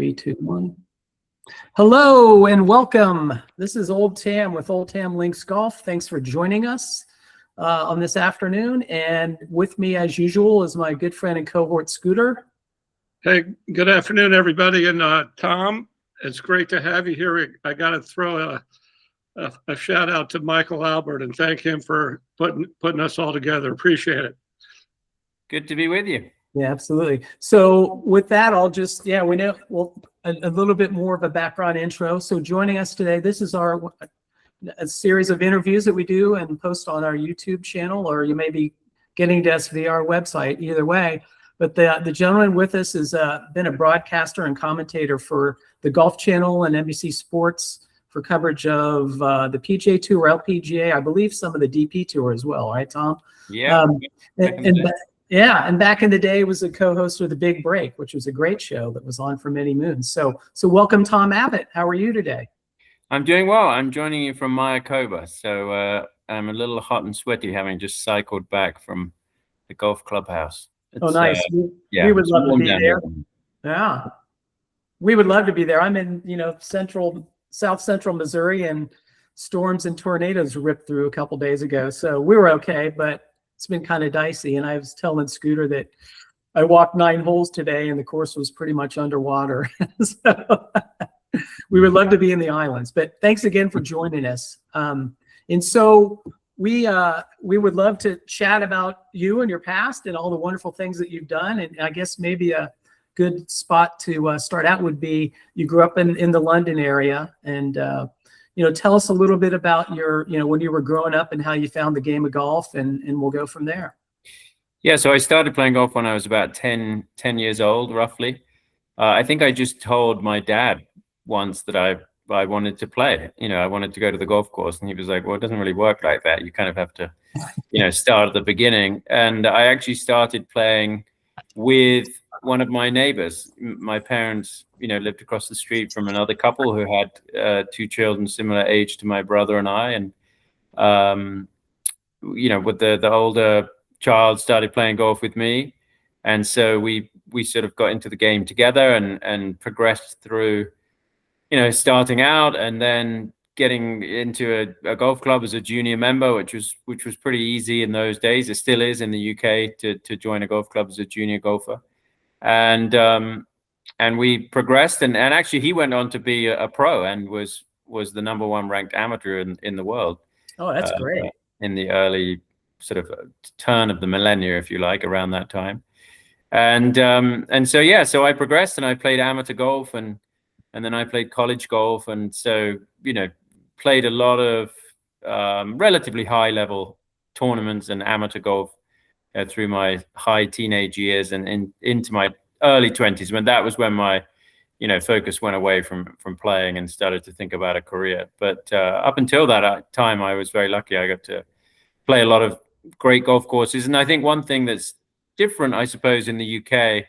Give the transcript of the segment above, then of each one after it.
Three, two, one. Hello and welcome. This is OldTam with OldTam Links Golf. Thanks for joining us on this afternoon. And with me, as usual, is my good friend and cohort, Scooter. Hey, good afternoon, everybody. And Tom, it's great to have you here. I got to throw a shout out to Michael Albert and thank him for putting us all together. Appreciate it. Good to be with you. Yeah, absolutely. So with that, I'll just, a little bit more of a background intro. So joining us today, this is a series of interviews that we do and post on our YouTube channel, or you may be getting to us via our website, either way. But the gentleman with us has been a broadcaster and commentator for the Golf Channel and NBC Sports for coverage of the PGA Tour, LPGA, I believe some of the DP Tour as well, right, Tom? Yeah. And back in the day was a co-host of The Big Break, which was a great show that was on for many moons. So welcome, Tom Abbott. How are you today? I'm doing well. I'm joining you from Mayakoba. So I'm a little hot and sweaty, having just cycled back from the golf clubhouse. Oh, nice. We would love to be there. Yeah. We would love to be there. I'm in, South Central Missouri, and storms and tornadoes ripped through a couple days ago. So we were okay, but it's been kind of dicey. And I was telling Scooter that I walked 9 holes today and the course was pretty much underwater. So we would love to be in the islands, but thanks again for joining us. And so we would love to chat about you and your past and all the wonderful things that you've done. And I guess maybe a good spot to start out would be, you grew up in the London area, and tell us a little bit about your, when you were growing up and how you found the game of golf, and we'll go from there. Yeah, so I started playing golf when I was about 10 years old, roughly. I think I just told my dad once that I wanted to play. I wanted to go to the golf course, and he was like, well, it doesn't really work like that. You kind of have to, start at the beginning. And I actually started playing with one of my neighbors. My parents, lived across the street from another couple who had 2 children similar age to my brother and I. And, with the older child started playing golf with me. And so we sort of got into the game together and progressed through, starting out and then getting into a golf club as a junior member, which was pretty easy in those days. It still is in the UK to join a golf club as a junior golfer. And we progressed, and actually he went on to be a pro and was the #1 ranked amateur in the world. Oh, that's great. In the early sort of turn of the millennia, if you like, around that time. And so I progressed, and I played amateur golf, and then I played college golf, and so played a lot of relatively high level tournaments and amateur golf through my high teenage years and into my early 20s, when my focus went away from playing and started to think about a career. But up until that time, I was very lucky. I got to play a lot of great golf courses. And I think one thing that's different, I suppose, in the UK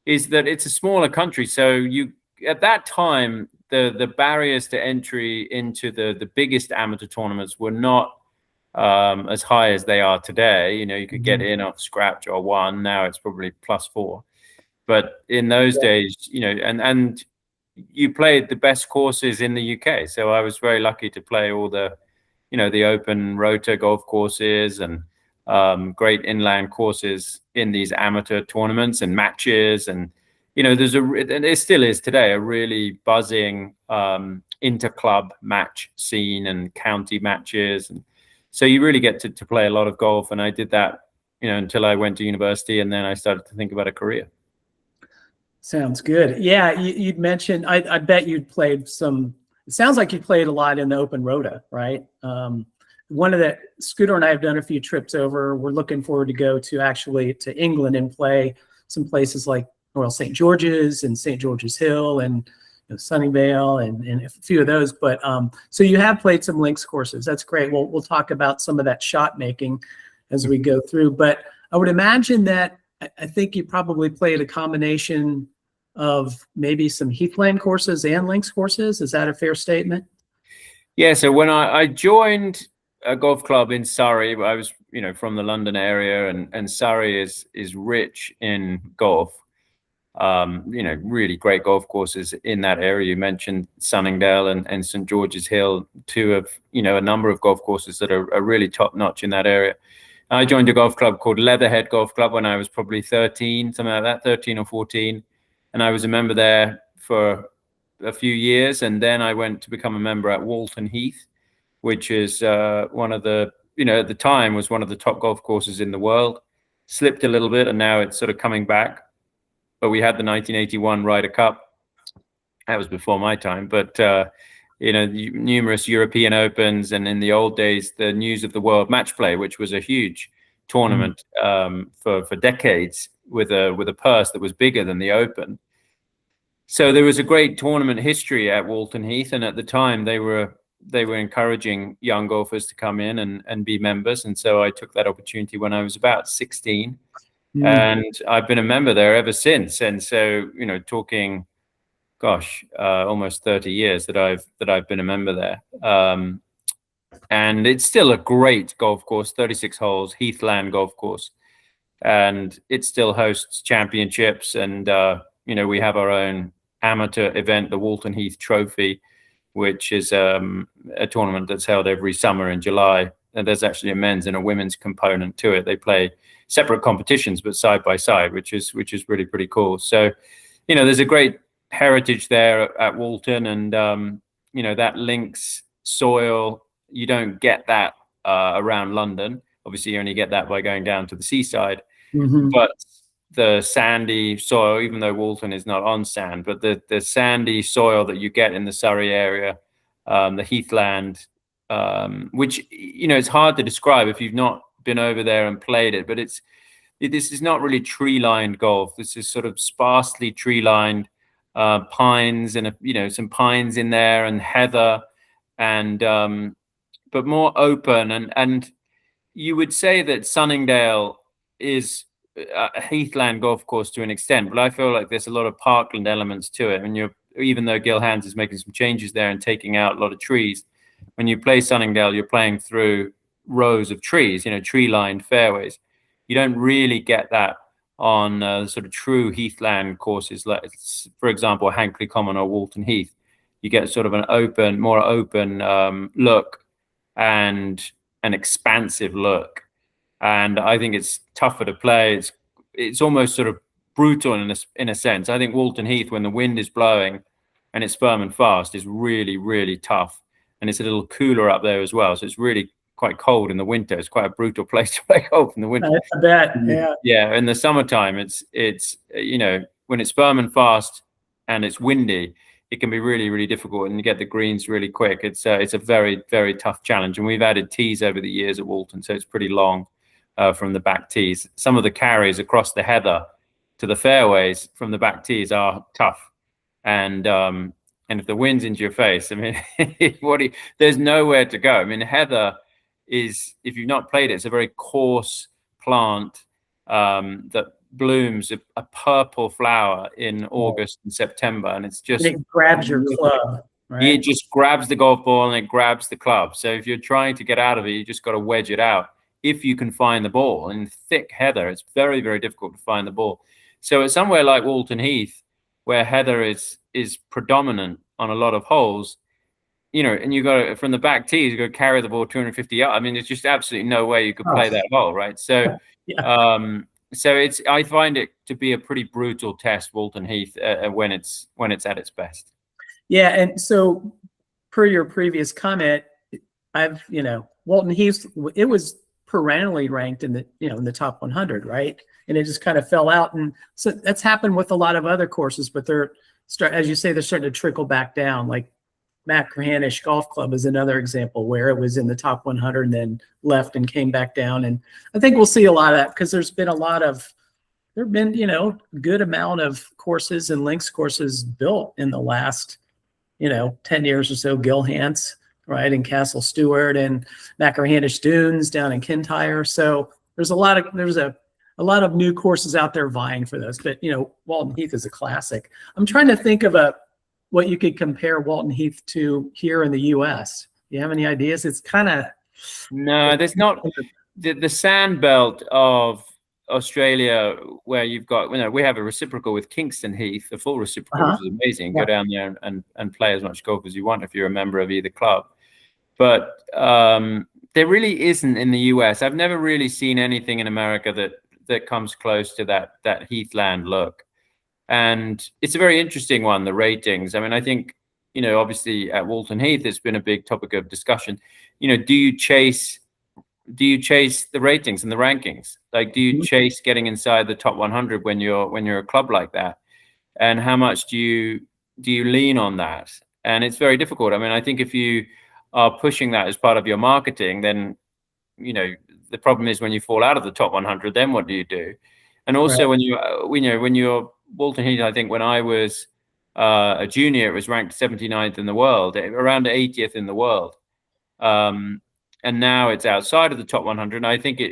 is that it's a smaller country. So at that time, the barriers to entry into the biggest amateur tournaments were not as high as they are today. You could get in off scratch or 1. Now it's probably +4. But in those days, and you played the best courses in the UK. So I was very lucky to play all the, the open rota golf courses and great inland courses in these amateur tournaments and matches. And, and it still is today, a really buzzing inter-club match scene and county matches. And so you really get to play a lot of golf. And I did that, until I went to university, and then I started to think about a career. Sounds good. Yeah, you'd mentioned, I bet you'd played some, it sounds like you played a lot in the open rota, right? One of the, Scooter and I have done a few trips over. We're looking forward to go to England and play some places like Royal St. George's and St. George's Hill and Sunnyvale and a few of those. But so you have played some links courses. That's great. We'll talk about some of that shot making as we go through. But I would imagine that I think you probably played a combination of maybe some Heathland courses and links courses. Is that a fair statement? Yeah. So when I joined a golf club in Surrey, I was, from the London area, and Surrey is rich in golf. really great golf courses in that area. You mentioned Sunningdale and St. George's Hill, two of, a number of golf courses that are really top notch in that area. I joined a golf club called Leatherhead Golf Club when I was probably 13, something like that, 13 or 14. And I was a member there for a few years. And then I went to become a member at Walton Heath, which is one of the, at the time was one of the top golf courses in the world. Slipped a little bit and now it's sort of coming back. But we had the 1981 Ryder Cup. That was before my time. But, numerous European Opens, and in the old days, the News of the World Match Play, which was a huge tournament for decades with a purse that was bigger than the Open. So there was a great tournament history at Walton Heath. And at the time, they were encouraging young golfers to come in and be members. And so I took that opportunity when I was about 16. And I've been a member there ever since. And so, talking, almost 30 years that I've been a member there. And it's still a great golf course, 36 holes, Heathland golf course. And it still hosts championships. And, we have our own amateur event, the Walton Heath Trophy, which is a tournament that's held every summer in July. And there's actually a men's and a women's component to it. They play separate competitions, but side by side, which is really pretty cool. So, there's a great heritage there at Walton, and that links soil. You don't get that around London. Obviously, you only get that by going down to the seaside. But the sandy soil, even though Walton is not on sand, but the sandy soil that you get in the Surrey area, the Heathland, which it's hard to describe if you've not been over there and played it, but this is not really tree-lined golf. This is sort of sparsely tree-lined, pines and some pines in there and heather, and but more open. And you would say that Sunningdale is a Heathland golf course to an extent, but I feel like there's a lot of parkland elements to it. And even though Gil Hands is making some changes there and taking out a lot of trees, when you play Sunningdale, you're playing through rows of trees, tree-lined fairways. You don't really get that on sort of true Heathland courses, like, for example, Hankley Common or Walton Heath. You get sort of more open look and an expansive look. And I think it's tougher to play. It's almost sort of brutal in a sense. I think Walton Heath, when the wind is blowing and it's firm and fast, is really, really tough. And it's a little cooler up there as well. So it's really quite cold in the winter. It's quite a brutal place to play golf in the winter. I bet, yeah. Yeah, in the summertime, it's when it's firm and fast and it's windy, it can be really, really difficult, and you get the greens really quick. It's a very, very tough challenge. And we've added tees over the years at Walton, so it's pretty long from the back tees. Some of the carries across the heather to the fairways from the back tees are tough. And if the wind's into your face, I mean, there's nowhere to go. I mean, heather is, if you've not played it, it's a very coarse plant that blooms a purple flower in August and September, and it grabs your club. Right? It just grabs the golf ball and it grabs the club. So if you're trying to get out of it, you just got to wedge it out. If you can find the ball in thick heather, it's very, very difficult to find the ball. So it's somewhere like Walton Heath, where heather is predominant on a lot of holes, and you got to, from the back tees, you got to carry the ball 250 yards. I mean, there's just absolutely no way you could play that hole, right? So, I find it to be a pretty brutal test, Walton Heath, when it's at its best. Yeah, and so per your previous comment, Walton Heath, it was perennially ranked in the top 100, right? And it just kind of fell out, and so that's happened with a lot of other courses, but as you say, they're starting to trickle back down. Like Machrihanish Golf Club is another example where it was in the top 100 and then left and came back down. And I think we'll see a lot of that because there have been a good amount of courses and links courses built in the last 10 years or so. Gil Hanse, right, in Castle Stewart, and Machrihanish Dunes down in Kintyre. So there's a lot of new courses out there vying for those. But Walton Heath is a classic. I'm trying to think of what you could compare Walton Heath to here in the U.S. Do you have any ideas? It's kind of no. There's not the sand belt of Australia, where you've got, we have a reciprocal with Kingston Heath, a full reciprocal, which is amazing. Go down there and play as much golf as you want if you're a member of either club. But there really isn't in the US. I've never really seen anything in America that comes close to that Heathland look. And it's a very interesting one, the ratings. I mean, I think, obviously at Walton Heath, it's been a big topic of discussion. Do you chase the ratings and the rankings? Like, do you chase getting inside the top 100 when you're a club like that? And how much do you lean on that? And it's very difficult. I mean, I think if you are pushing that as part of your marketing, then, the problem is when you fall out of the top 100, then what do you do? And also when you're Walton Heath, I think when I was a junior, it was ranked 79th in the world, around 80th in the world. And now it's outside of the top 100. And I think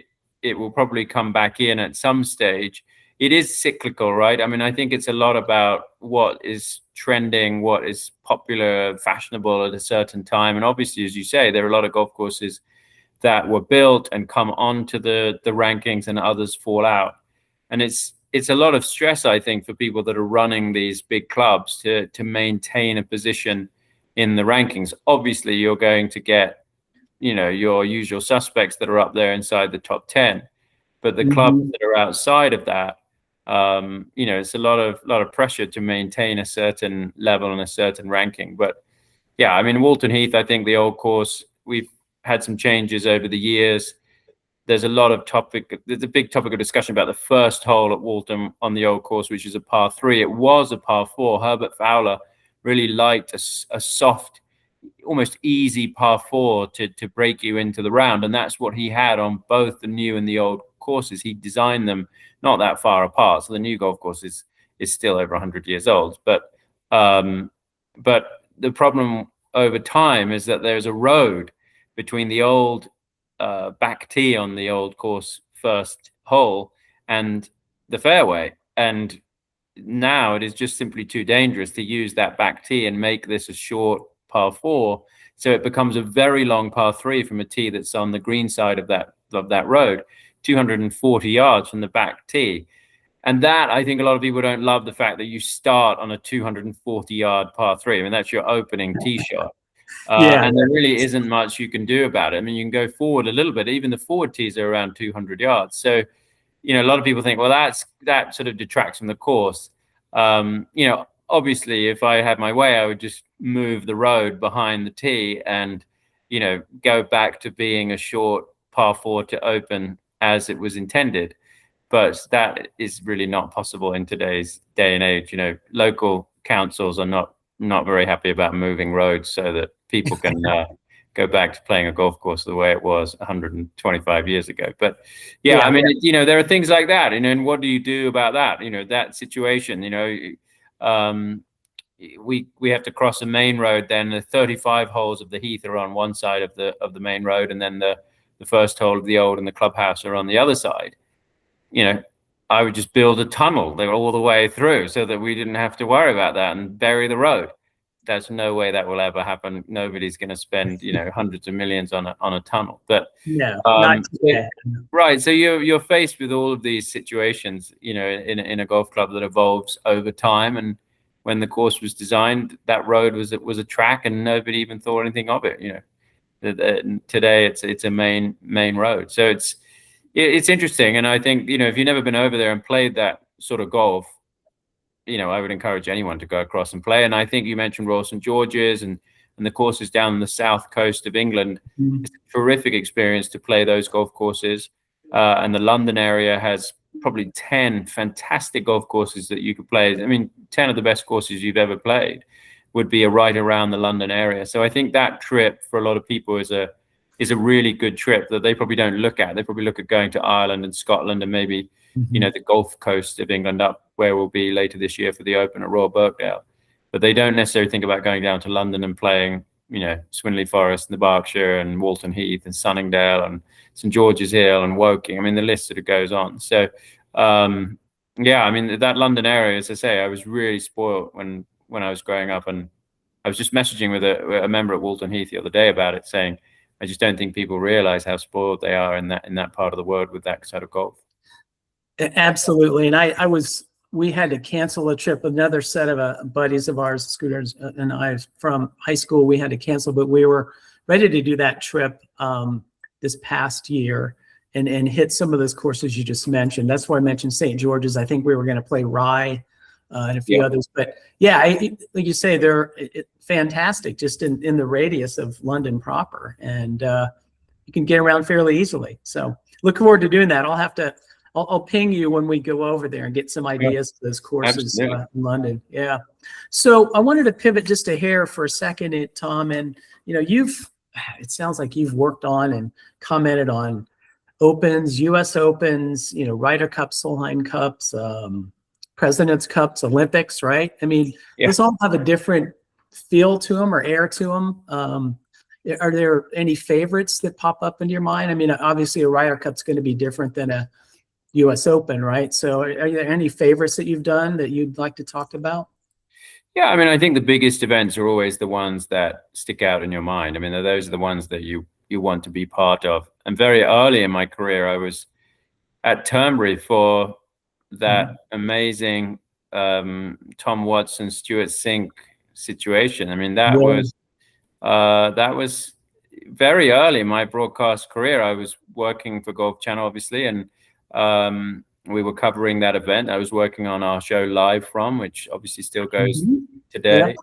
it will probably come back in at some stage. It is cyclical, right? I mean, I think it's a lot about what is trending, what is popular, fashionable at a certain time. And obviously, as you say, there are a lot of golf courses that were built and come onto the rankings and others fall out. And it's a lot of stress, I think, for people that are running these big clubs to maintain a position in the rankings. Obviously, you're going to get, your usual suspects that are up there inside the top 10. But the clubs that are outside of that, it's a lot of pressure to maintain a certain level and a certain ranking. But yeah, I mean, Walton Heath, I think the old course, we've had some changes over the years. There's a big topic of discussion about the first hole at Walton on the old course, which is a par 3. It was a par 4. Herbert Fowler really liked a soft, almost easy par 4 to break you into the round. And that's what he had on both the new and the old courses. He designed them not that far apart. So the new golf course is still over 100 years old. But the problem over time is that there's a road between the old back tee on the old course first hole and the fairway. And now it is just simply too dangerous to use that back tee and make this a short par 4. So it becomes a very long par 3 from a tee that's on the green side of that road, 240 yards from the back tee. And that, I think a lot of people don't love the fact that you start on a 240-yard par 3. I mean, that's your opening tee shot. And there really isn't much you can do about it. I mean, you can go forward a little bit. Even the forward tees are around 200 yards. So, a lot of people think, well, that sort of detracts from the course. Obviously, if I had my way, I would just move the road behind the tee and, go back to being a short par 4 to open as it was intended. But that is really not possible in today's day and age. Local councils are not very happy about moving roads so that people can go back to playing a golf course the way it was 125 years ago. But I mean, there are things like that, and what do you do about that? That situation, we have to cross a main road. Then the 35 holes of the Heath are on one side of the main road, and then the first hole of the old and the clubhouse are on the other side. I would just build a tunnel all the way through so that we didn't have to worry about that and bury the road. There's no way that will ever happen. Nobody's going to spend, hundreds of millions on a tunnel. But right. So you're faced with all of these situations, in a golf club that evolves over time. And when the course was designed, that road was a track, and nobody even thought anything of it. Today it's a main road. So it's interesting. And I think, if you've never been over there and played that sort of golf, I would encourage anyone to go across and play. And I think you mentioned Royal St. George's and the courses down the south coast of England. It's a terrific experience to play those golf courses. And the London area has probably 10 fantastic golf courses that you could play. I mean, 10 of the best courses you've ever played would be right around the London area. So I think that trip for a lot of people is a really good trip that they probably don't look at. They probably look at going to Ireland and Scotland and maybe, the Gulf Coast of England up where we'll be later this year for the Open at Royal Birkdale. But they don't necessarily think about going down to London and playing, Swinley Forest and the Berkshire and Walton Heath and Sunningdale and St. George's Hill and Woking. I mean, the list sort of goes on. So, I mean, that London area, as I say, I was really spoiled when I was growing up. And I was just messaging with a member at Walton Heath the other day about it, saying, I just don't think people realize how spoiled they are in that part of the world with that sort of golf. Absolutely. And we had to cancel a trip. Another set of buddies of ours, Scooters and I from high school, we had to cancel, but we were ready to do that trip this past year and hit some of those courses you just mentioned. That's why I mentioned St. George's. I think we were going to play Rye and a few others. But yeah, like you say, they're fantastic just in the radius of London proper. And you can get around fairly easily. So look forward to doing that. I'll ping you when we go over there and get some ideas for those courses in London. Yeah. So I wanted to pivot just a hair for a second, Tom. And, it sounds like you've worked on and commented on Opens, US Opens, Ryder Cup, Solheim Cups, President's Cups, Olympics, right? I mean, those all have a different feel to them or air to them. Are there any favorites that pop up into your mind? I mean, obviously a Ryder Cup's going to be different than a US Open, right? So are there any favorites that you've done that you'd like to talk about? Yeah, I mean, I think the biggest events are always the ones that stick out in your mind. I mean, those are the ones that you want to be part of. And very early in my career, I was at Turnberry for that amazing Tom Watson, Stuart Sink situation. I mean, that was very early in my broadcast career. I was working for Golf Channel, obviously, and we were covering that event. I was working on our show Live From, which obviously still goes today.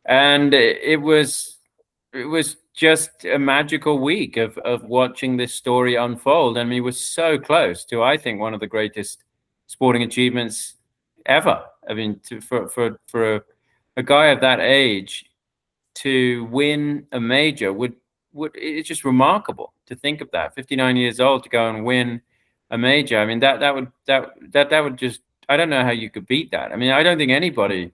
And it was just a magical week of watching this story unfold. I mean, it was so close to, I think, one of the greatest sporting achievements ever. I mean, for a guy of that age to win a major it's just remarkable to think of that. 59 years old to go and win a major. I mean, that would just, I don't know how you could beat that. I mean, I don't think anybody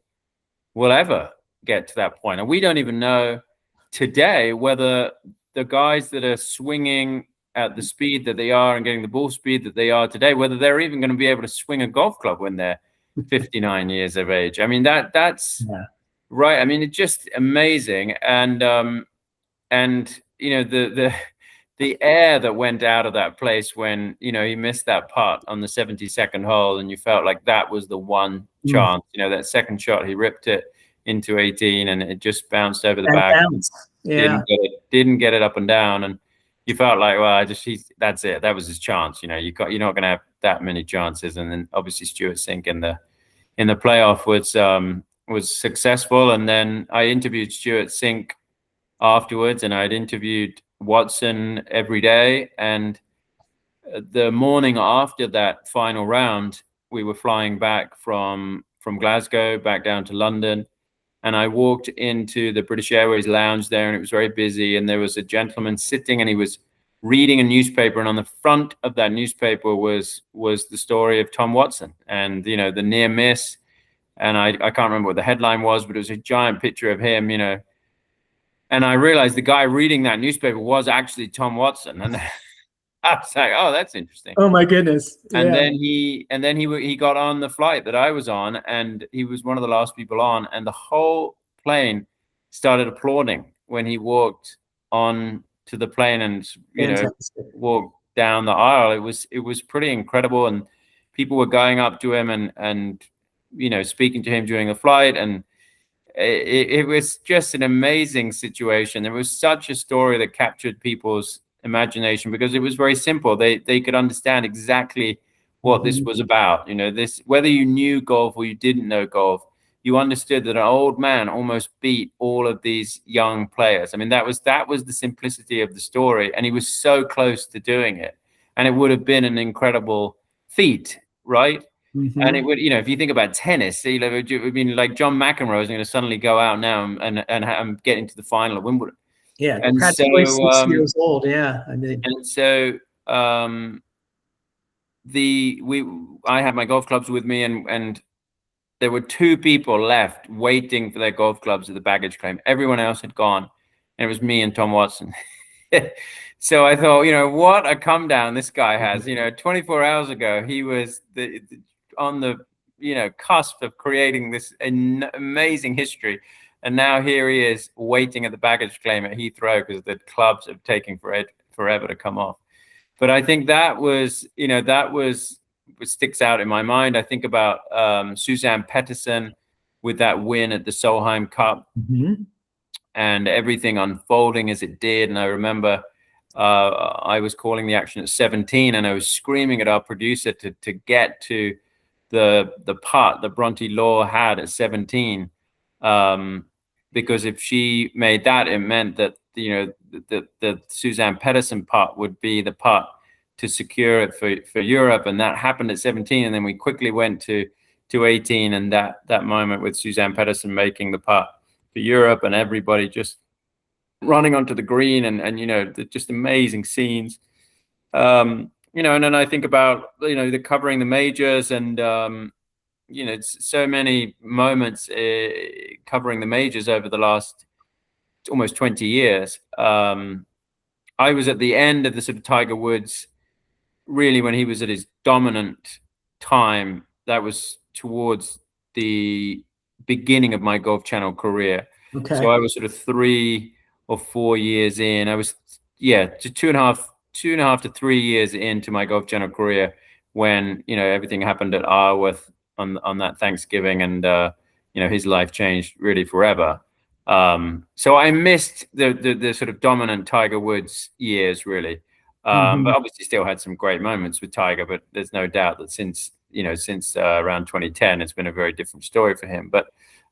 will ever get to that point. And we don't even know today whether the guys that are swinging at the speed that they are and getting the ball speed that they are today, whether they're even going to be able to swing a golf club when they're 59 years of age. I mean, that's right. I mean, it's just amazing. And the air that went out of that place when, he missed that putt on the 72nd hole and you felt like that was the one chance, that second shot, he ripped it into 18 and it just bounced over the back. Didn't get it up and down. And you felt like, well, that's it. That was his chance. You're not going to have that many chances. And then obviously Stuart Sink in the playoff was successful. And then I interviewed Stuart Sink afterwards, and I'd interviewed Watson every day. And the morning after that final round, we were flying back from Glasgow back down to London, and I walked into the British Airways lounge there, and it was very busy, and there was a gentleman sitting and he was reading a newspaper, and on the front of that newspaper was the story of Tom Watson and the near miss. And I can't remember what the headline was, but it was a giant picture of him, and I realized the guy reading that newspaper was actually Tom Watson. And I was like, oh, that's interesting. Oh my goodness. And then he got on the flight that I was on, and he was one of the last people on, and the whole plane started applauding when he walked on to the plane and walked down the aisle. It was pretty incredible, and people were going up to him and speaking to him during the flight, and it was just an amazing situation. It was such a story that captured people's imagination because it was very simple. They could understand exactly what this was about. This, whether you knew golf or you didn't know golf, you understood that an old man almost beat all of these young players. I mean, that was the simplicity of the story, and he was so close to doing it. And it would have been an incredible feat, right? And it would, if you think about tennis, it would mean like John McEnroe is going to suddenly go out now and get into the final of Wimbledon. Yeah, and practically 6 years old. Yeah, I mean. And so I had my golf clubs with me, and there were two people left waiting for their golf clubs at the baggage claim. Everyone else had gone, and it was me and Tom Watson. So I thought, what a come down this guy has. 24 hours ago, he was on the cusp of creating this amazing history, and now here he is waiting at the baggage claim at Heathrow because the clubs are taking forever to come off. But I think that was sticks out in my mind. I think about Suzanne Pettersson with that win at the Solheim Cup, and everything unfolding as it did. And I remember I was calling the action at 17, and I was screaming at our producer to get to the putt that Bronte Law had at 17, because if she made that, it meant that the Suzanne Pettersson putt would be the putt to secure it for Europe, and that happened at 17. And then we quickly went to 18, and that moment with Suzanne Pettersson making the putt for Europe, and everybody just running onto the green, and just amazing scenes. And then I think about the covering the majors, and so many moments covering the majors over the last almost 20 years. I was at the end of the sort of Tiger Woods, really when he was at his dominant time. That was towards the beginning of my Golf Channel career. Okay. So I was sort of 3 or 4 years in. I was, two and a half to 3 years into my Golf Channel career when, everything happened at Arworth on that Thanksgiving, and, his life changed really forever. So I missed the sort of dominant Tiger Woods years, really. But obviously still had some great moments with Tiger, but there's no doubt that since around 2010, it's been a very different story for him. But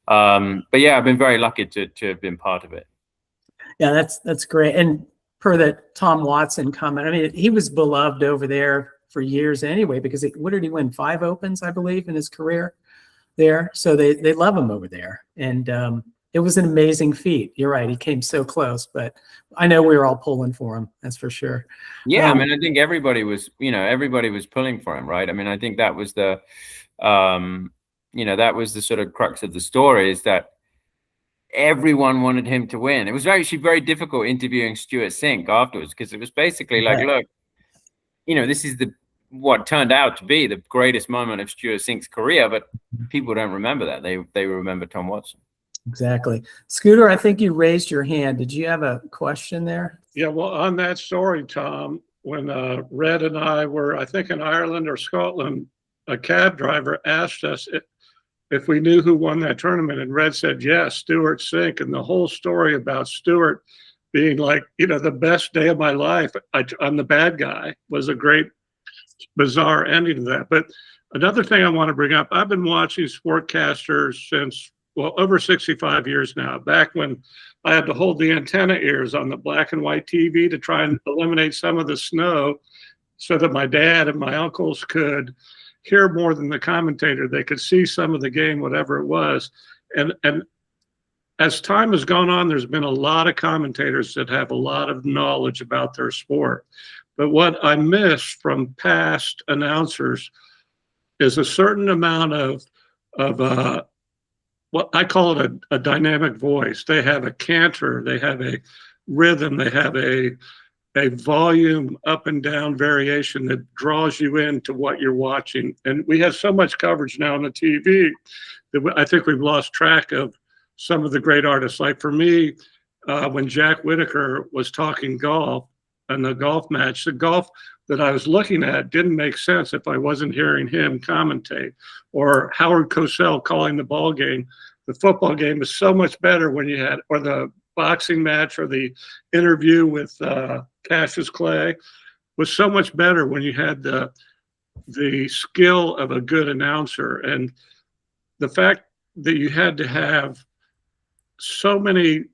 yeah, I've been very lucky to have been part of it. Yeah, that's great. And per the Tom Watson comment, I mean, he was beloved over there for years anyway, because what did he win? 5 Opens, I believe, in his career there. So they love him over there. And it was an amazing feat. You're right. He came so close, but I know we were all pulling for him. That's for sure. Yeah. I mean, I think everybody was pulling for him, right? I mean, I think that was that was the sort of crux of the story, is that everyone wanted him to win. It was actually very difficult interviewing Stuart Sink afterwards, because it was basically like, look, this is what turned out to be the greatest moment of Stuart Sink's career, but people don't remember that. They remember Tom Watson. Exactly. Scooter, I think you raised your hand. Did you have a question there? Yeah, well, on that story, Tom, when Red and I were, I think, in Ireland or Scotland, a cab driver asked us if we knew who won that tournament, and Red said, yes, Stuart Sink. And the whole story about Stuart being like, the best day of my life, I'm the bad guy, was a great, bizarre ending to that. But another thing I want to bring up, I've been watching sportcasters since, over 65 years now, back when I had to hold the antenna ears on the black and white TV to try and eliminate some of the snow so that my dad and my uncles could hear more than the commentator. They could see some of the game, whatever it was. And as time has gone on, there's been a lot of commentators that have a lot of knowledge about their sport. But what I miss from past announcers is a certain amount of what I call it a dynamic voice. They have a canter, they have a rhythm, they have a volume up and down variation that draws you into what you're watching. And we have so much coverage now on the TV that I think we've lost track of some of the great artists. Like for me, when Jack Whitaker was talking golf and the golf match, the golf that I was looking at didn't make sense if I wasn't hearing him commentate, or Howard Cosell calling the ball game. The football game is so much better when you had, or the boxing match, or the interview with Cassius Clay was so much better when you had the skill of a good announcer. And the fact that you had to have so many,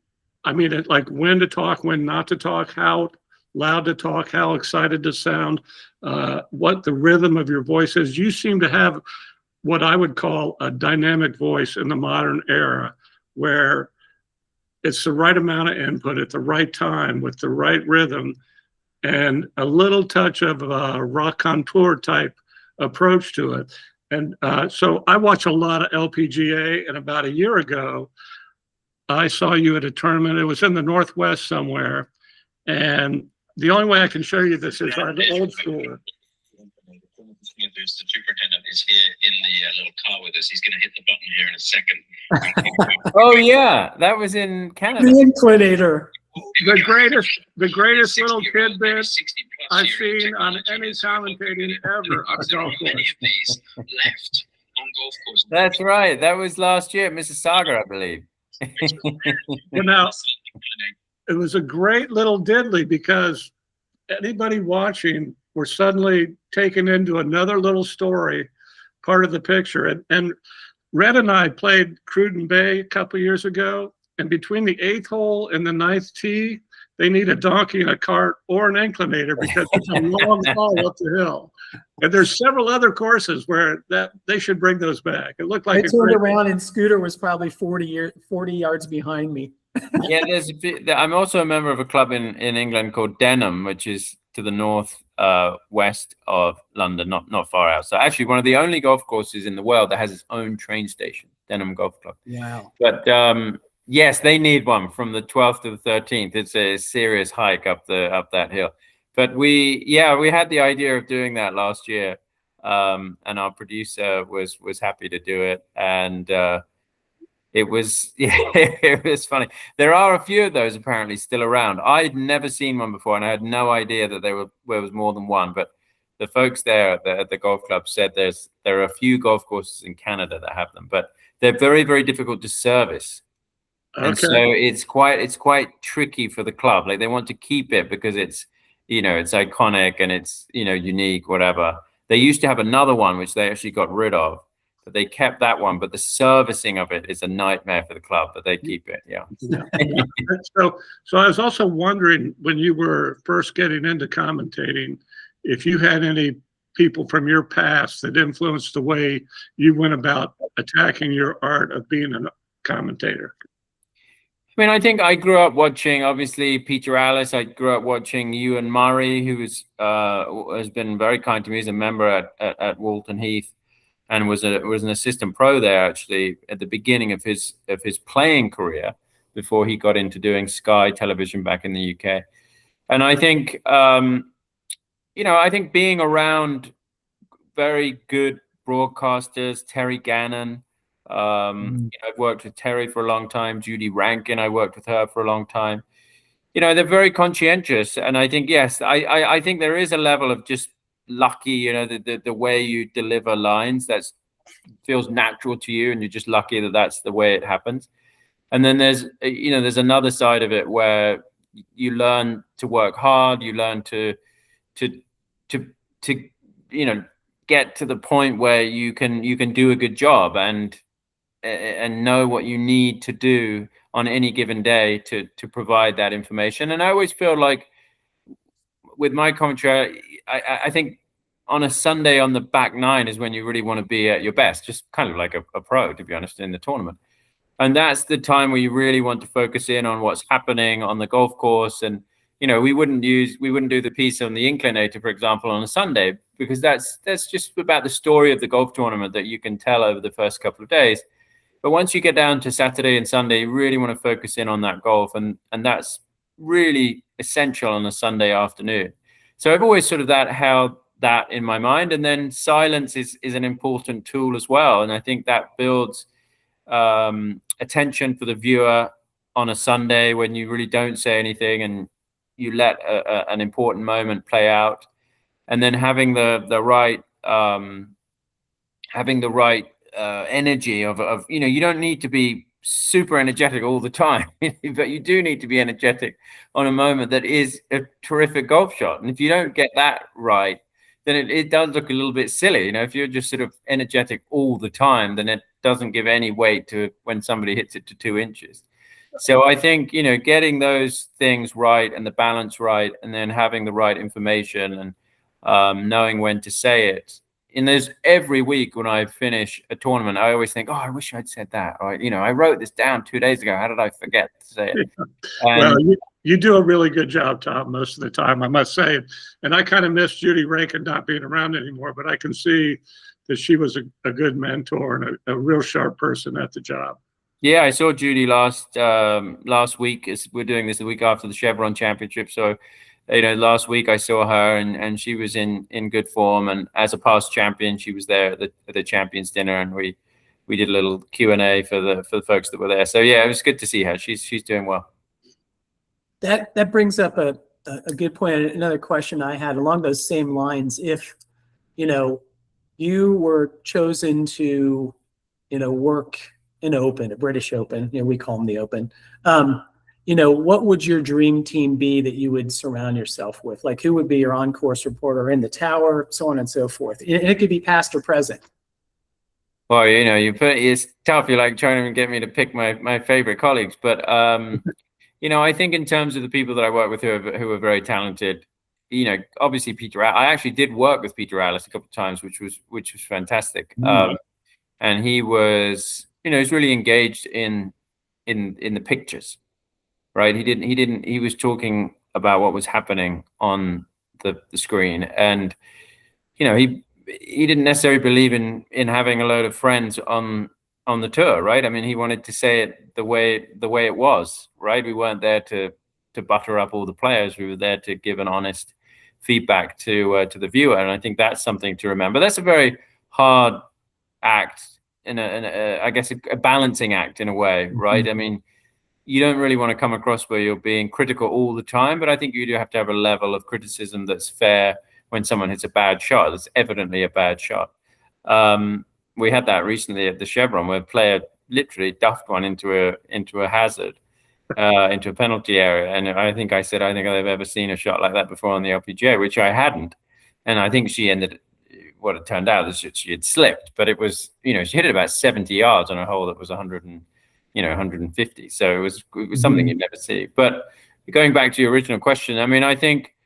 like when to talk, when not to talk, how loud to talk, how excited to sound, what the rhythm of your voice is. You seem to have what I would call a dynamic voice in the modern era, where it's the right amount of input at the right time with the right rhythm and a little touch of a rock contour type approach to it. And so I watch a lot of LPGA, and about a year ago, I saw you at a tournament. It was in the Northwest somewhere. And the only way I can show you this is our old school. The superintendent is here in the little car with us. He's going to hit the button here in a second. Oh yeah, that was in Canada. The Inclinator. the greatest little tidbit I've seen on any commentating ever on golf course. Left on golf course. That's right. That was last year at Mississauga, I believe. Well, now, it was a great little diddly because anybody watching were suddenly taken into another little story, part of the picture. And Red and I played Cruden Bay a couple years ago, and between the 8th hole and the 9th tee, they need a donkey and a cart or an inclinator because it's a long haul up the hill. And there's several other courses where that they should bring those back. It looked like I turned around and Scooter was probably 40 yards behind me. Yeah, I'm also a member of a club in England called Denham, which is to the north west of London, not far out. So actually one of the only golf courses in the world that has its own train station, Denham Golf Club. Wow. But yes, they need one from the 12th to the 13th. It's a serious hike up that hill. But we had the idea of doing that last year, and our producer was happy to do it, and it was it was funny. There are a few of those apparently still around. I'd never seen one before, and I had no idea that there was more than one. But the folks there at the golf club said there are a few golf courses in Canada that have them, but they're very, very difficult to service. And so it's quite tricky for the club. Like they want to keep it because it's iconic and it's unique, whatever. They used to have another one which they actually got rid of, but they kept that one. But the servicing of it is a nightmare for the club, but they keep it. Yeah. So I was also wondering, when you were first getting into commentating, if you had any people from your past that influenced the way you went about attacking your art of being a commentator. I mean, I think I grew up watching, obviously, Peter Allis. I grew up watching Ewan Murray, who has been very kind to me. He's a member at Walton Heath and was an assistant pro there, actually, at the beginning of his playing career before he got into doing Sky television back in the UK. And I think, I think being around very good broadcasters, Terry Gannon, I've worked with Terry for a long time. Judy Rankin, I worked with her for a long time. They're very conscientious, and I think I think there is a level of just lucky. The way you deliver lines that feels natural to you, and you're just lucky that that's the way it happens. And then there's another side of it where you learn to work hard. You learn to get to the point where you can do a good job and know what you need to do on any given day to provide that information. And I always feel like with my commentary, I think on a Sunday on the back nine is when you really want to be at your best, just kind of like a pro, to be honest, in the tournament. And that's the time where you really want to focus in on what's happening on the golf course. And we wouldn't do the piece on the inclinator, for example, on a Sunday, because that's just about the story of the golf tournament that you can tell over the first couple of days. But once you get down to Saturday and Sunday, you really want to focus in on that golf, and that's really essential on a Sunday afternoon. So I've always sort of held that in my mind. And then silence is an important tool as well, and I think that builds attention for the viewer on a Sunday when you really don't say anything and you let an important moment play out, and then having the right energy of you don't need to be super energetic all the time, but you do need to be energetic on a moment that is a terrific golf shot. And if you don't get that right, then it does look a little bit silly. If you're just sort of energetic all the time, then it doesn't give any weight to when somebody hits it to 2 inches. So I think, getting those things right and the balance right, and then having the right information and knowing when to say it. And there's every week when I finish a tournament, I always think, I wish I'd said that. Or, I wrote this down 2 days ago. How did I forget to say it? Well, you do a really good job, Tom, most of the time, I must say. And I kind of miss Judy Rankin not being around anymore, but I can see that she was a good mentor and a real sharp person at the job. Yeah, I saw Judy last week. We're doing this the week after the Chevron Championship. So, last week I saw her and she was in good form. And as a past champion, she was there at the champions dinner, and we did a little Q&A for the folks that were there. So yeah, it was good to see her. She's doing well. That brings up a good point. Another question I had along those same lines. If, you were chosen to, work in Open, a British Open, we call them the Open. What would your dream team be that you would surround yourself with? Like, who would be your on-course reporter in the tower, so on and so forth? And it could be past or present. Well, it's tough. You're like trying to get me to pick my favorite colleagues, but I think in terms of the people that I work with who are very talented, obviously Peter. I actually did work with Peter Alice a couple of times, which was fantastic. And he was, he's really engaged in the pictures, right? He was talking about what was happening on the screen, and he didn't necessarily believe in having a load of friends on the tour, right? I mean, he wanted to say it the way it was, right? We weren't there to butter up all the players. We were there to give an honest feedback to the viewer, and I think that's something to remember. That's a very hard act, I guess a balancing act in a way, right? I mean, you don't really want to come across where you're being critical all the time, but I think you do have to have a level of criticism that's fair when someone hits a bad shot. That's evidently a bad shot. We had that recently at the Chevron, where a player literally duffed one into a hazard, into a penalty area. And I think I've ever seen a shot like that before on the LPGA, which I hadn't. And I think she ended, what it turned out is she had slipped, but it was, she hit it about 70 yards on a hole that was 150. So it was something you'd never see. But going back to your original question, I mean, I think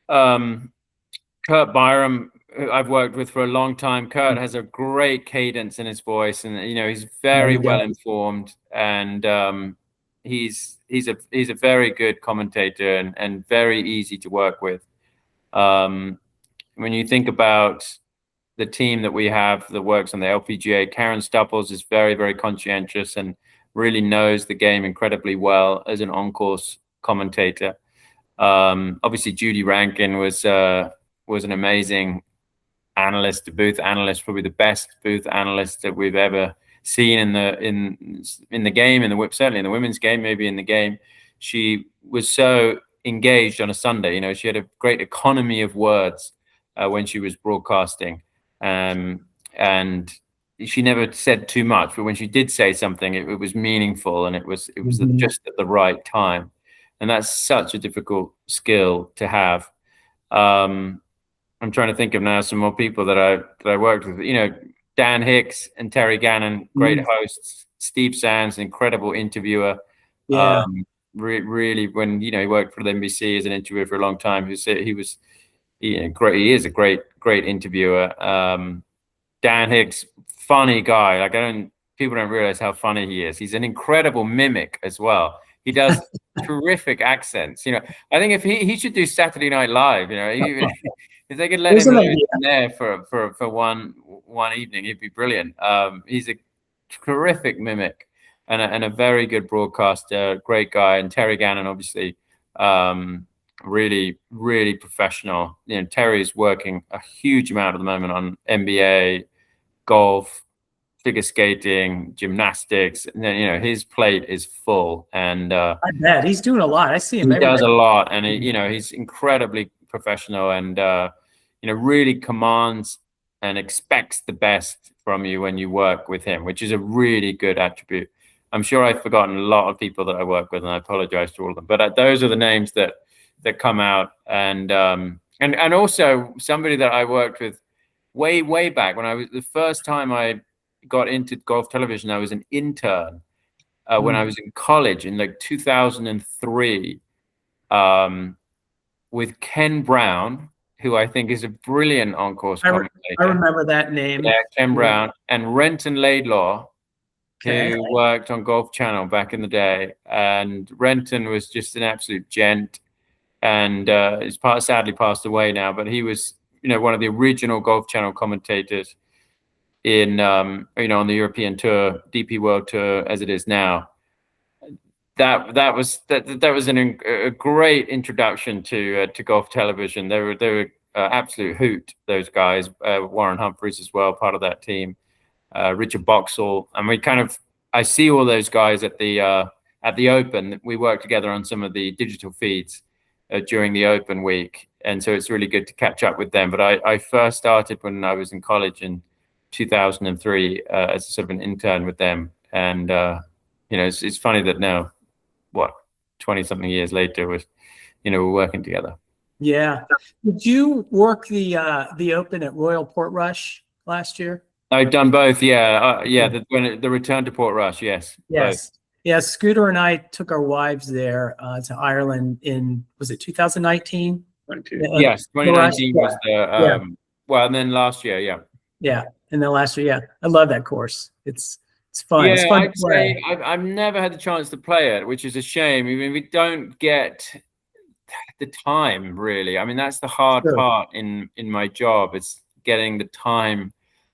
Kurt Byram, who I've worked with for a long time. Kurt has a great cadence in his voice, and he's very well informed, and he's a very good commentator and very easy to work with. When you think about the team that we have that works on the LPGA, Karen Stupples is very, very conscientious and really knows the game incredibly well as an on-course commentator. Obviously, Judy Rankin was an amazing analyst, a booth analyst, probably the best booth analyst that we've ever seen in the game, certainly in the women's game, maybe in the game. She was so engaged on a Sunday. She had a great economy of words when she was broadcasting, and she never said too much. But when she did say something, it was meaningful, and it was just at the right time. And that's such a difficult skill to have. I'm trying to think of now some more people that I worked with. Dan Hicks and Terry Gannon, great hosts. Steve Sands, incredible interviewer. Yeah. Really, when he worked for the NBC as an interviewer for a long time, he was great. He is a great interviewer. Dan Hicks, funny guy. People don't realize how funny he is. He's an incredible mimic as well. He does terrific accents. I think if he should do Saturday Night Live. If they could let him in there for one evening, he'd be brilliant. He's a terrific mimic and a very good broadcaster, great guy. And Terry Gannon, obviously, really, really professional. Terry's working a huge amount at the moment on NBA, golf, figure skating, gymnastics, and then his plate is full. And I bet he's doing a lot. I see him. He does a lot, and he's incredibly professional, and really commands and expects the best from you when you work with him, which is a really good attribute. I'm sure I've forgotten a lot of people that I work with, and I apologize to all of them. But those are the names that come out, and also somebody that I worked with way back when the first time I got into golf television. I was an intern when I was in college in 2003 with Ken Brown, who I think is a brilliant on-course commentator. I remember that name. Yeah, Ken Brown, and Renton Laidlaw, who worked on Golf Channel back in the day. And Renton was just an absolute gent, and he's sadly passed away now. But he was, one of the original Golf Channel commentators in, on the European Tour, DP World Tour as it is now. That was a great introduction to golf television. They were absolute hoot, those guys. Warren Humphreys as well, part of that team. Richard Boxall, and I see all those guys at the at the Open. We work together on some of the digital feeds during the Open week, and so it's really good to catch up with them. But I first started when I was in college in 2003 as sort of an intern with them, and it's funny that now, 20-something years later, we're working together. Yeah. Did you work the Open at Royal Portrush last year? I've done both. The return to Portrush. Yes. Yes. Both. Yeah. Scooter and I took our wives there to Ireland was it 2019? Yes, 2019 was the well, and then last year, yeah, and then last year, I love that course. It's fun. Yeah, it's fun I'd say I've never had the chance to play it, which is a shame. I mean, we don't get the time, really. I mean, that's the hard part in my job. It's getting the time.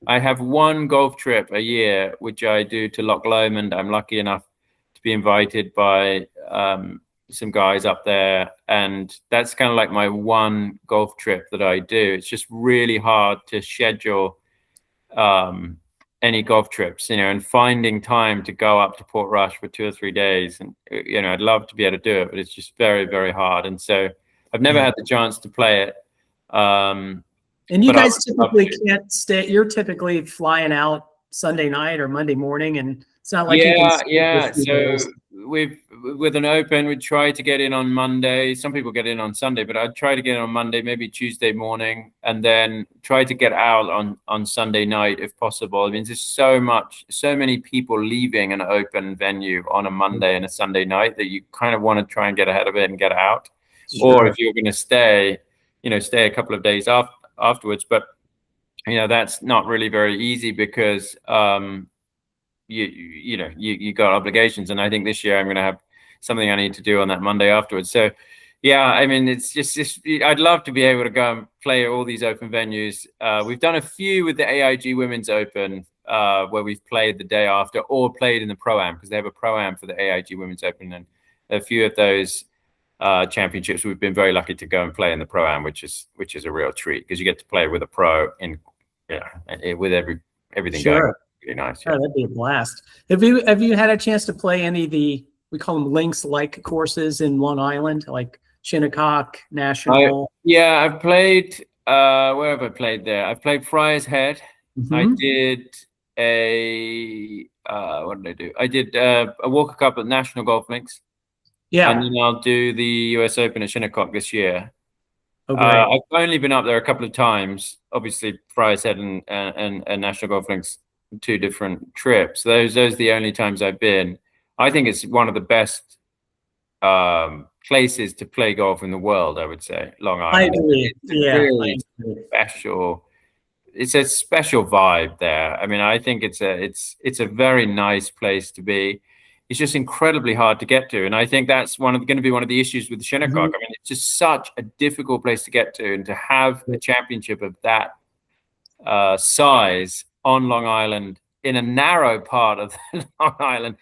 I have one golf trip a year, which I do to Loch Lomond. I'm lucky enough to be invited by some guys up there, and that's kind of like my one golf trip that I do. It's just really hard to schedule any golf trips, and finding time to go up to Portrush for 2 or 3 days. And I'd love to be able to do it, but it's just very, very hard. And so I've never had the chance to play it. And you guys typically can't stay. You're typically flying out Sunday night or Monday morning, and it's not like So with an Open, we try to get in on Monday. Some people get in on Sunday, but I'd try to get in on Monday, maybe Tuesday morning, and then try to get out on Sunday night if possible. I mean, there's so many people leaving an Open venue on a Monday and a Sunday night that you kind of want to try and get ahead of it and get out. Or if you're going to stay a couple of days afterwards. But that's not really very easy because you got obligations, and I think this year I'm going to have something I need to do on that Monday afterwards. So I mean, it's just I'd love to be able to go and play all these Open venues. We've done a few with the AIG Women's Open where we've played the day after or played in the Pro-Am, because they have a Pro-Am for the AIG Women's Open, and a few of those championships we've been very lucky to go and play in the Pro-Am, which is a real treat, because you get to play with a pro with everything going. Really nice. Yeah. Oh, that'd be a blast. Have you had a chance to play any of the, we call them links-like courses in Long Island, like Shinnecock National? I've played. Where have I played there? I've played Friar's Head. Mm-hmm. I did what did I do? I did a Walker Cup at National Golf Links. Yeah, and then I'll do the US Open at Shinnecock this year. I've only been up there a couple of times. Obviously, Friar's Head and National Golf Links, 2 different trips. Those are the only times I've been. I think it's one of the best places to play golf in the world, I would say, Long Island. I agree. Really special. It's a special vibe there. I mean, I think it's a very nice place to be. It's just incredibly hard to get to, and I think that's going to be one of the issues with the Shinnecock. Mm-hmm. I mean, it's just such a difficult place to get to, and to have a championship of that size on Long Island in a narrow part of Long Island,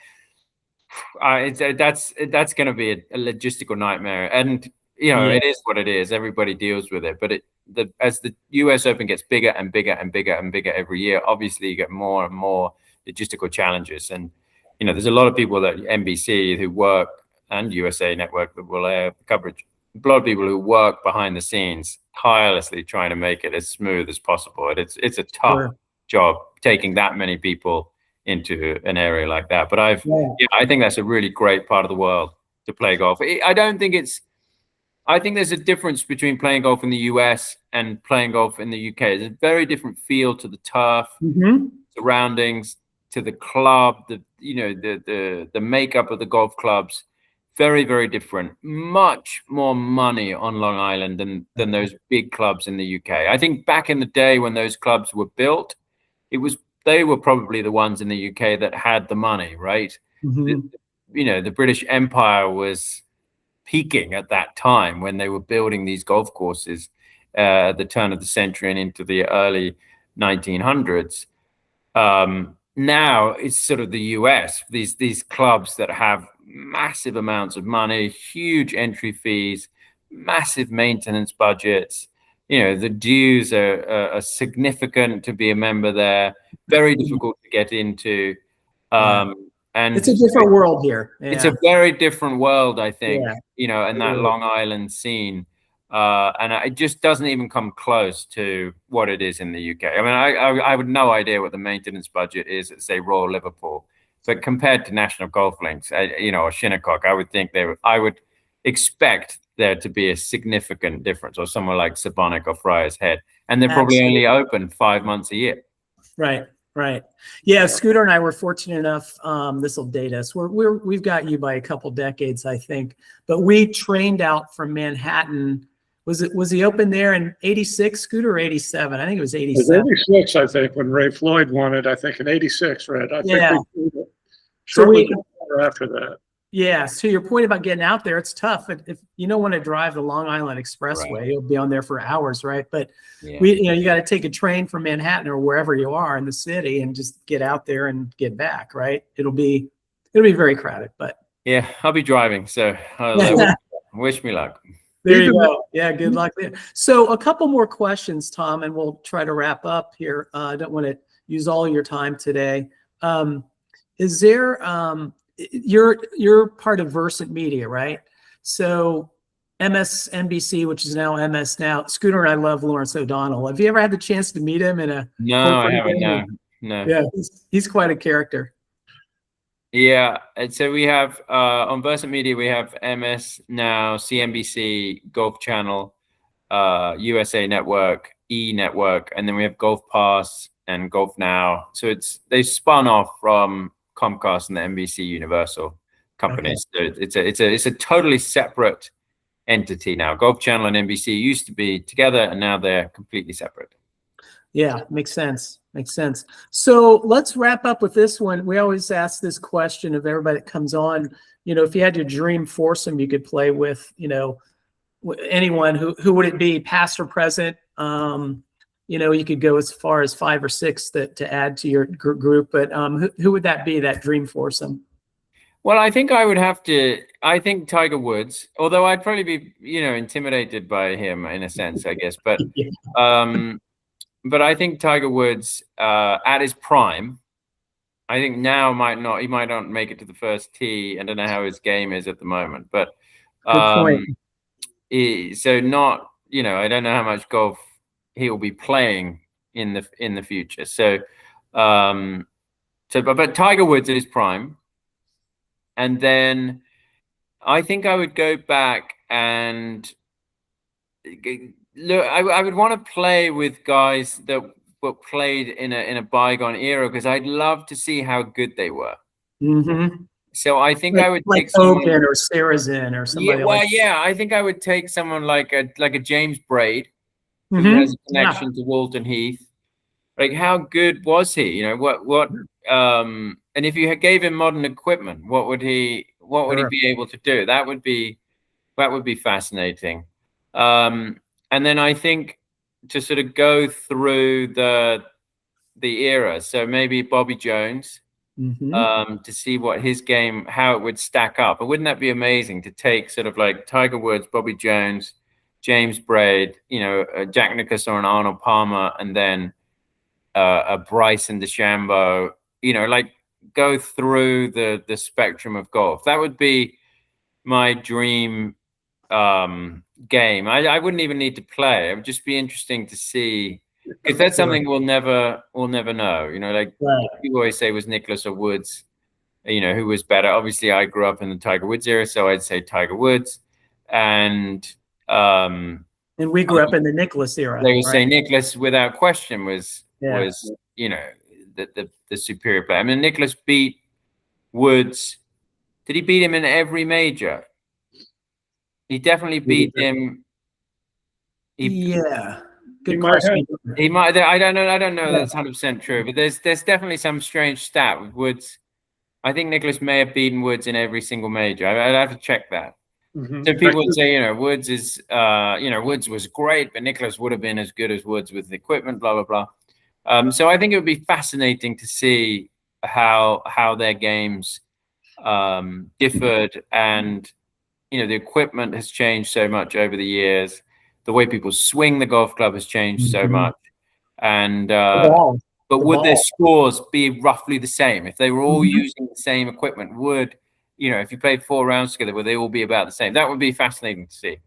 that's going to be a logistical nightmare. And it is what it is. Everybody deals with it. But as the US Open gets bigger and bigger and bigger and bigger every year, obviously you get more and more logistical challenges. And there's a lot of people at NBC who work, and USA Network that will air coverage. A lot of people who work behind the scenes tirelessly trying to make it as smooth as possible. It's a tough job taking that many people into an area like that. But I think that's a really great part of the world to play golf. I think there's a difference between playing golf in the US and playing golf in the UK. There's a very different feel to the turf, surroundings, to the club, the makeup of the golf clubs. Very, very different. Much more money on Long Island than those big clubs in the UK. I think back in the day when those clubs were built, they were probably the ones in the UK that had the money, right? Mm-hmm. The British Empire was peaking at that time when they were building these golf courses at the turn of the century and into the early 1900s. Now it's sort of the US, these clubs that have massive amounts of money, huge entry fees, massive maintenance budgets. The dues are significant to be a member there, very difficult to get into. And And it's a different world here. Yeah. It's a very different world, I think, Yeah. you know, in that Long Island scene. And it just doesn't even come close to what it is in the UK. I mean, I would no idea what the maintenance budget is at, say, Royal Liverpool, but compared to National Golf Links, you know, or Shinnecock, I would think I would expect there to be a significant difference, or somewhere like Sabonic or Friar's Head, and they're probably only open 5 months a year. Right. Right. Yeah. Scooter and I were fortunate enough. This will date us. We've got you by a couple decades, I think. But we trained out from Manhattan. Was he open there in '86, Scooter, or '87? I think it was '87. It was '86, I think, when Ray Floyd won it. I think in '86, Red. I think shortly after that. Yeah. To your point about getting out there, it's tough. If you don't want to drive the Long Island Expressway, you'll be on there for hours, right? But you got to take a train from Manhattan or wherever you are in the city and just get out there and get back, right? It'll be very crowded, but yeah, I'll be driving, so wish me luck. There you go. Yeah, good luck there. So a couple more questions, Tom, and we'll try to wrap up here. I don't want to use all your time today. Is there you're part of Versant Media, right? So MSNBC, which is now MS Now. Scooter and I love Lawrence O'Donnell. Have you ever had the chance to meet him in a? No, I haven't. No. Yeah, he's quite a character. Yeah, and so we have on Versant Media we have MS Now, CNBC, Golf Channel, USA Network, E Network, and then we have Golf Pass and Golf Now. So they spun off from Comcast and the NBC Universal companies. Okay. So it's a totally separate entity now. Golf Channel and NBC used to be together, and now they're completely separate. Yeah, makes sense. Makes sense. So let's wrap up with this one. We always ask this question of everybody that comes on. You know, if you had your dream foursome you could play with, you know, anyone, who would it be, past or present? You know, you could go as far as 5 or 6 to add to your group, but who would that be, that dream foursome? Well, I think I would have to. I think Tiger Woods, although I'd probably be, you know, intimidated by him in a sense, I guess. But, but I think Tiger Woods at his prime. I think now he might not make it to the first tee. I don't know how his game is at the moment, but so not, you know, I don't know how much golf he will be playing in the future. So, but Tiger Woods at his prime. And then I think I would go back and look. I would want to play with guys that were played in a bygone era, because I'd love to see how good they were. Mm-hmm. So I think I would take someone or Sarrazin or somebody. I think I would take someone like a James Braid, who has a connection to Walton Heath. Like, how good was he? You know, what and if you gave him modern equipment, what would he be able to do? That would be fascinating. And then I think to sort of go through the era, so maybe Bobby Jones, to see what his game, how it would stack up. But wouldn't that be amazing to take sort of like Tiger Woods, Bobby Jones, James Braid, you know, Jack Nicklaus or an Arnold Palmer, and then a Bryson DeChambeau, you know, like go through the spectrum of golf. That would be my dream game. I wouldn't even need to play. It would just be interesting to see, because that's something we'll never know. You know, like people always say, was Nicklaus or Woods, you know, who was better? Obviously, I grew up in the Tiger Woods era, so I'd say Tiger Woods, and we grew up in the Nicklaus era. They would say Nicklaus, without question, was you know, the superior player. I mean, Nicklaus beat Woods. Did he beat him in every major? He definitely beat him. Good question. He might. I don't know. That's 100% true. But there's definitely some strange stat with Woods. I think Nicklaus may have beaten Woods in every single major. I'd have to check that. So people would say, you know, Woods is, you know, Woods was great, but Nicklaus would have been as good as Woods with the equipment, blah, blah, blah. So I think it would be fascinating to see how their games differed, and, you know, the equipment has changed so much over the years. The way people swing the golf club has changed so much. And But the would their ball. scores be roughly the same? If they were all Mhm. using the same equipment, would, you know, if you played 4 rounds together, would they all be about the same? That would be fascinating to see.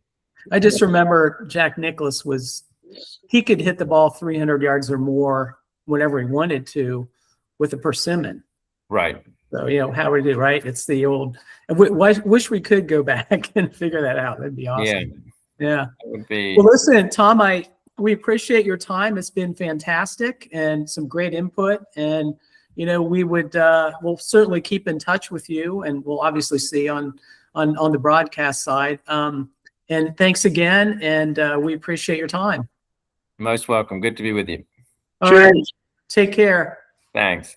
I just remember Jack Nicklaus he could hit the ball 300 yards or more whenever he wanted to with a persimmon. Right. So, you know, how we do, right? It's the old, I wish we could go back and figure that out. That'd be awesome. Yeah. That would be. Well, listen, Tom, we appreciate your time. It's been fantastic and some great input. And, you know, we'll certainly keep in touch with you, and we'll obviously see on the broadcast side. And thanks again. And we appreciate your time. Most welcome. Good to be with you. All right. Take care. Thanks.